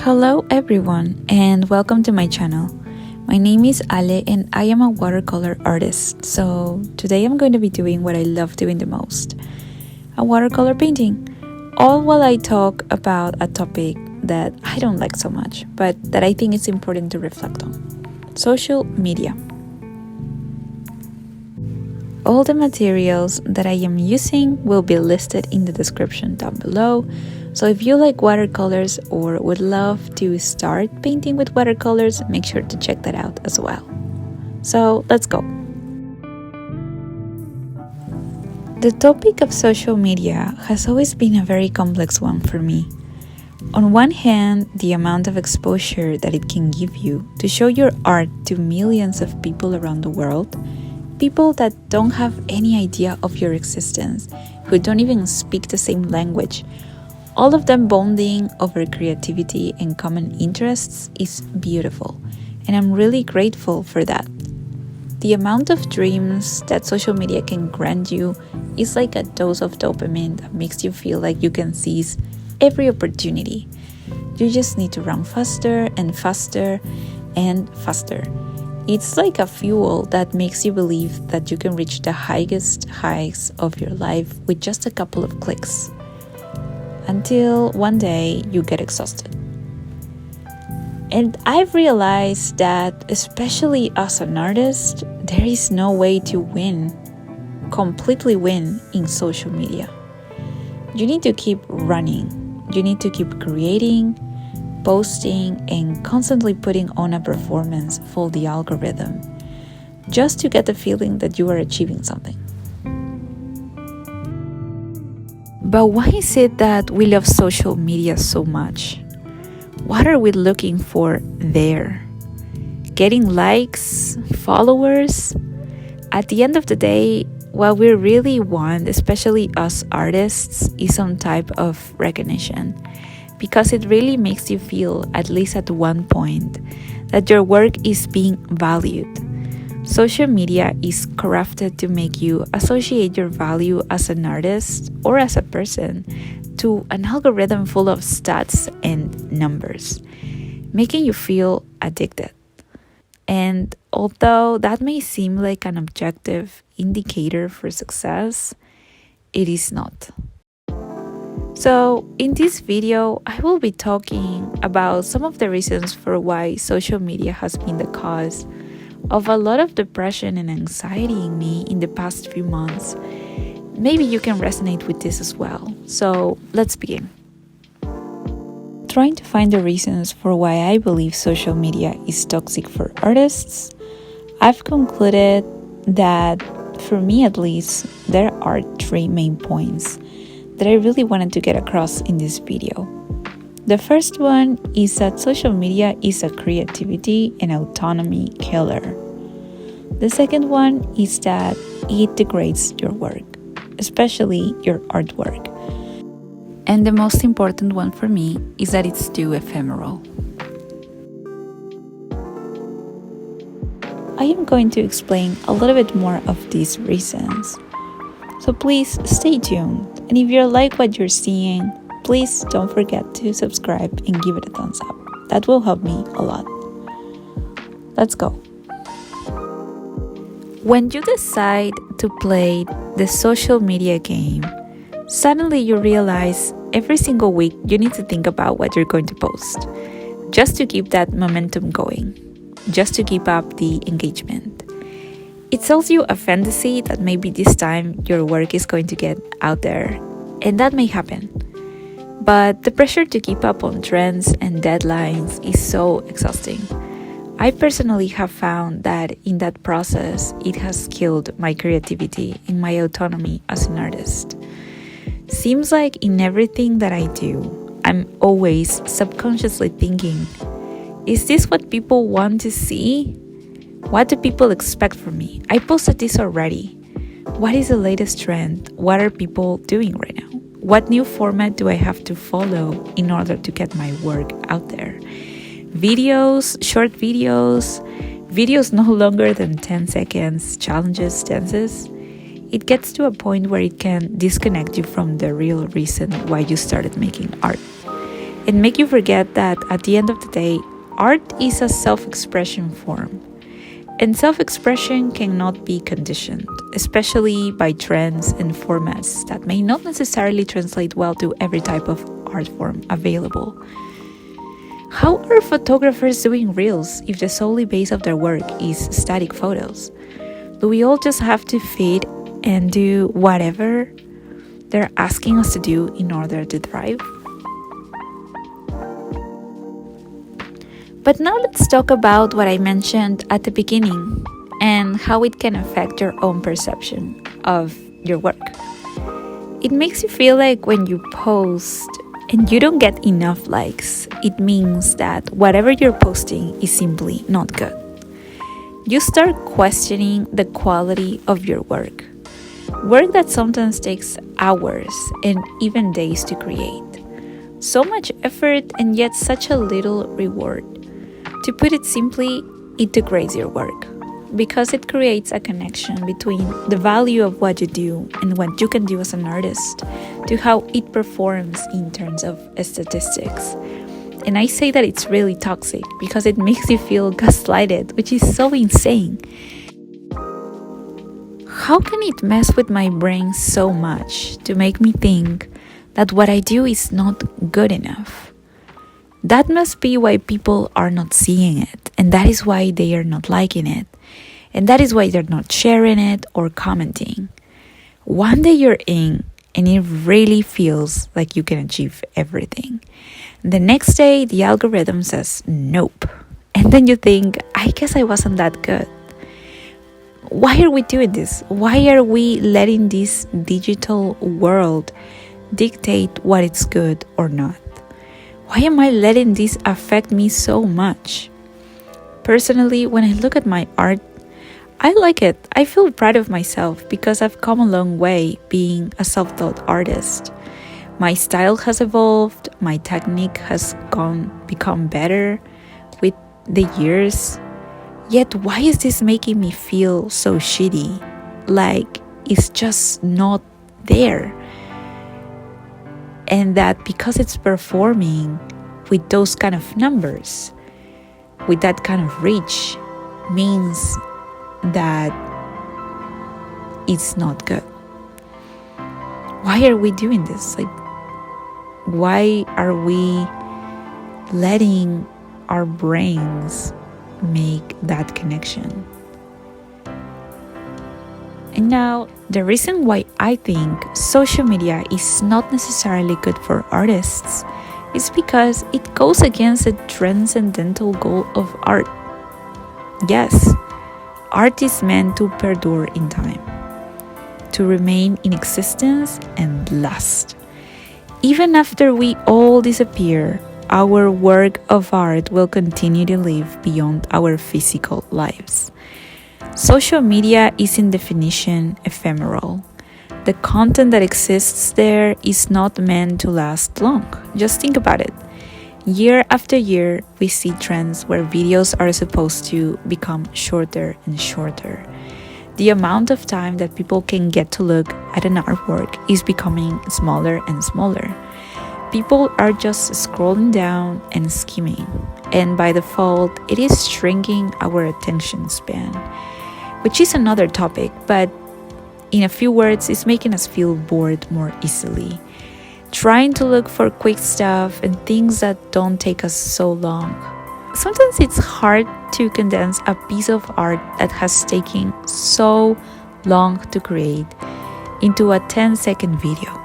Hello everyone and welcome to my channel. My name is Ale and I am a watercolor artist. So today I'm going to be doing what I love doing the most, a watercolor painting. All while I talk about a topic that I don't like so much, but that I think is important to reflect on. Social media. All the materials that I am using will be listed in the description down below. So if you like watercolors or would love to start painting with watercolors, make sure to check that out as well. So let's go. The topic of social media has always been a very complex one for me. On one hand, the amount of exposure that it can give you to show your art to millions of people around the world, people that don't have any idea of your existence, who don't even speak the same language, all of them bonding over creativity and common interests is beautiful, and I'm really grateful for that. The amount of dreams that social media can grant you is like a dose of dopamine that makes you feel like you can seize every opportunity. You just need to run faster and faster and faster. It's like a fuel that makes you believe that you can reach the highest heights of your life with just a couple of clicks. Until one day you get exhausted. And I've realized that, especially as an artist, there is no way to completely win in social media. You need to keep running. You need to keep creating, posting, and constantly putting on a performance for the algorithm, just to get the feeling that you are achieving something. But why is it that we love social media so much? What are we looking for there? Getting likes, followers? At the end of the day, what we really want, especially us artists, is some type of recognition, because it really makes you feel, at least at one point, that your work is being valued. Social media is crafted to make you associate your value as an artist or as a person to an algorithm full of stats and numbers, making you feel addicted. And although that may seem like an objective indicator for success, it is not. So in this video, I will be talking about some of the reasons for why social media has been the cause of a lot of depression and anxiety in me in the past few months. Maybe you can resonate with this as well. So let's begin. Trying to find the reasons for why I believe social media is toxic for artists, I've concluded that, for me at least, there are three main points that I really wanted to get across in this video. The first one is that social media is a creativity and autonomy killer. The second one is that it degrades your work, especially your artwork. And the most important one for me is that it's too ephemeral. I am going to explain a little bit more of these reasons. So please stay tuned. And if you like what you're seeing, please don't forget to subscribe and give it a thumbs up. That will help me a lot. Let's go. When you decide to play the social media game, suddenly you realize every single week you need to think about what you're going to post, just to keep that momentum going, just to keep up the engagement. It sells you a fantasy that maybe this time your work is going to get out there, and that may happen. But the pressure to keep up on trends and deadlines is so exhausting. I personally have found that in that process, it has killed my creativity and my autonomy as an artist. Seems like in everything that I do, I'm always subconsciously thinking, is this what people want to see? What do people expect from me? I posted this already. What is the latest trend? What are people doing right now? What new format do I have to follow in order to get my work out there? Videos, short videos no longer than 10 seconds, challenges, dances. It gets to a point where it can disconnect you from the real reason why you started making art. and make you forget that at the end of the day, art is a self-expression form. And self-expression cannot be conditioned, especially by trends and formats that may not necessarily translate well to every type of art form available. How are photographers doing reels if the solely base of their work is static photos? Do we all just have to feed and do whatever they're asking us to do in order to thrive? But now let's talk about what I mentioned at the beginning and how it can affect your own perception of your work. It makes you feel like when you post and you don't get enough likes, it means that whatever you're posting is simply not good. You start questioning the quality of your work that sometimes takes hours and even days to create. So much effort and yet such a little reward. To put it simply, it degrades your work because it creates a connection between the value of what you do and what you can do as an artist to how it performs in terms of statistics. And I say that it's really toxic because it makes you feel gaslighted, which is so insane. How can it mess with my brain so much to make me think that what I do is not good enough? That must be why people are not seeing it, and that is why they are not liking it, and that is why they're not sharing it or commenting. One day you're in, and it really feels like you can achieve everything. The next day, the algorithm says nope, and then you think, I guess I wasn't that good. Why are we doing this? Why are we letting this digital world dictate what is good or not? Why am I letting this affect me so much? Personally, when I look at my art, I like it. I feel proud of myself because I've come a long way being a self-taught artist. My style has evolved, my technique has become better with the years. Yet why is this making me feel so shitty? Like it's just not there. And that because it's performing with those kind of numbers, with that kind of reach, means that it's not good. Why are we doing this? Like, why are we letting our brains make that connection? And now, the reason why I think social media is not necessarily good for artists is because it goes against the transcendental goal of art. Yes, art is meant to perdure in time, to remain in existence and last. Even after we all disappear, our work of art will continue to live beyond our physical lives. Social media is in definition ephemeral. The content that exists there is not meant to last long. Just think about it. Year after year, we see trends where videos are supposed to become shorter and shorter. The amount of time that people can get to look at an artwork is becoming smaller and smaller. People are just scrolling down and skimming, and by default, it is shrinking our attention span, which is another topic, but in a few words, it's making us feel bored more easily. Trying to look for quick stuff and things that don't take us so long. Sometimes it's hard to condense a piece of art that has taken so long to create into a 10-second video.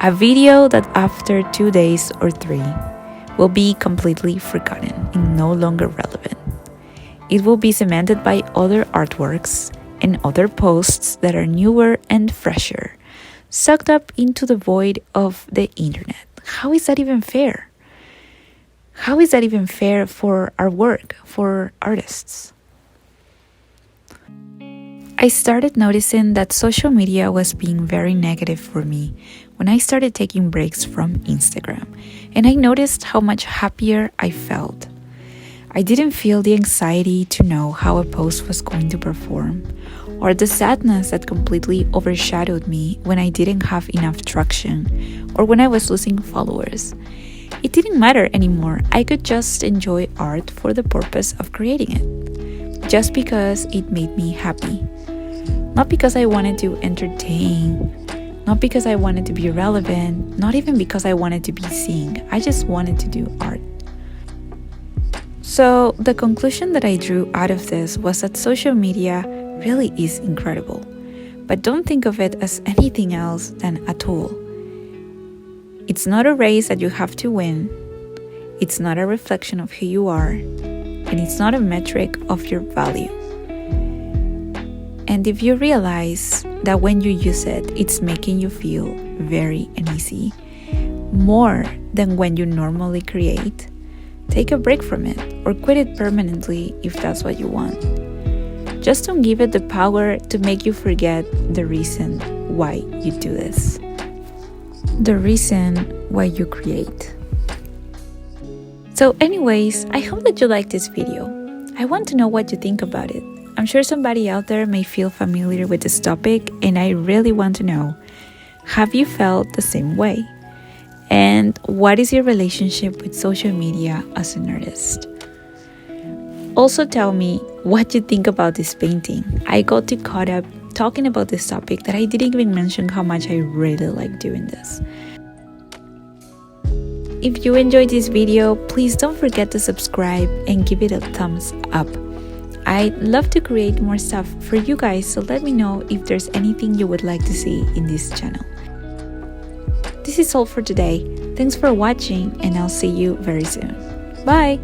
A video that after 2 days or 3 will be completely forgotten and no longer relevant. It will be cemented by other artworks and other posts that are newer and fresher, sucked up into the void of the internet. How is that even fair? How is that even fair for our work, for artists? I started noticing that social media was being very negative for me when I started taking breaks from Instagram, and I noticed how much happier I felt. I didn't feel the anxiety to know how a post was going to perform, or the sadness that completely overshadowed me when I didn't have enough traction or when I was losing followers. It didn't matter anymore. I could just enjoy art for the purpose of creating it, just because it made me happy. Not because I wanted to entertain, not because I wanted to be relevant, not even because I wanted to be seen. I just wanted to do art. So the conclusion that I drew out of this was that social media really is incredible, but don't think of it as anything else than a tool. It's not a race that you have to win, it's not a reflection of who you are, and it's not a metric of your value. And if you realize that when you use it, it's making you feel very uneasy, more than when you normally create, take a break from it or quit it permanently if that's what you want. Just don't give it the power to make you forget the reason why you do this. The reason why you create. So anyways, I hope that you liked this video. I want to know what you think about it. I'm sure somebody out there may feel familiar with this topic, and I really want to know, have you felt the same way? And what is your relationship with social media as an artist? Also tell me what you think about this painting. I got too caught up talking about this topic that I didn't even mention how much I really like doing this. If you enjoyed this video, please don't forget to subscribe and give it a thumbs up. I'd love to create more stuff for you guys, so let me know if there's anything you would like to see in this channel. This is all for today. Thanks for watching, and I'll see you very soon. Bye!